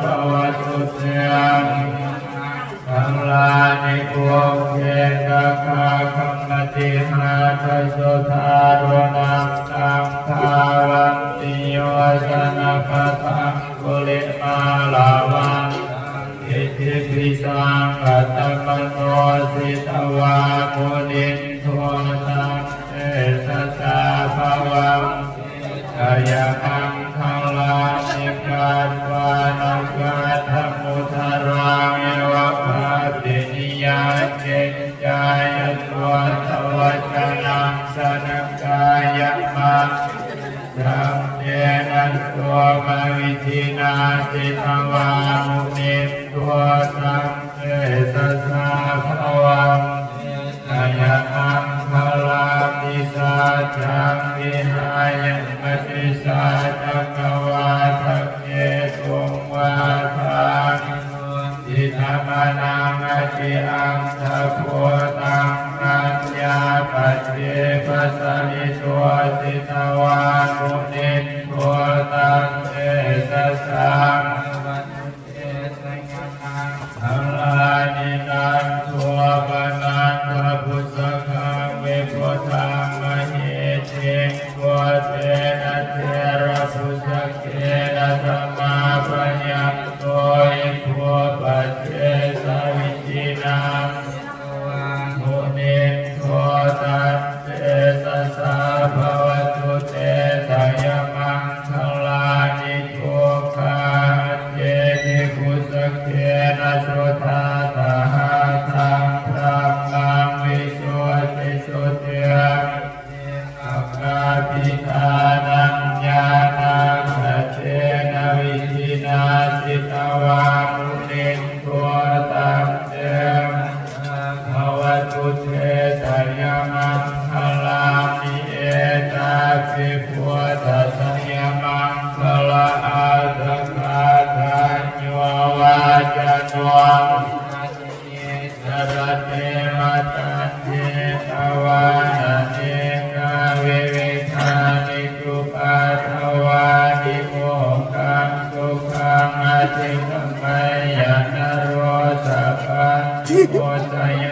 ภวตุเตทั้งลานิโกเกตคาคัมมติมาทัสสุธารนังตังภาวันติโยชนะปะทังกุลิมาลาวันอิทิปิสังกัตตมโนสิตวามุนินโทตังเอสตาภวังกายคังทังลานิกาตวานังกาธมุทารังเอวะภาตินิยาเจนจายตัวทวัจนังสนังกายมังสัมเจนัสตัวมาวิธินาจิตวามุนิตัวสังเอสสาภวังกายคังพลามิสาจังวิหายมติสาจักวาทักเกตุงวาทังอิทัมนังอติอังสัพโพตังปัญญาปัจเจปัสสนิตัวสิตวานุนิตัวตังเอสสังทังลานินันตัวปนันทพุสขังเวโพธังมหิเชงตัวเตนะเทระพุสเกนะธรรมาปัญญตัวอิทัวปัจเจสวิจินังมุนิตัวตันเตสสาภวตุเตทายมังคัลลานิทุกขาเจติพุสเกนะโสทาตาหาทังพระมังวิสุทธิสุเตียงอัคขาภิธานัญญาณังสัจเจนะวิธินาสิตวามุนินตัวตังเตภวตุเตทายมังคัลลามิเอตาภิพุทธัสสยมังคลาอาตคาทัญโยวาจโนสรเตมตันเทตวานาเนกาเวเวทานิจุปัตถวานิโมกังสุขังอติกัมมัยยานโรสัพพัญโมสย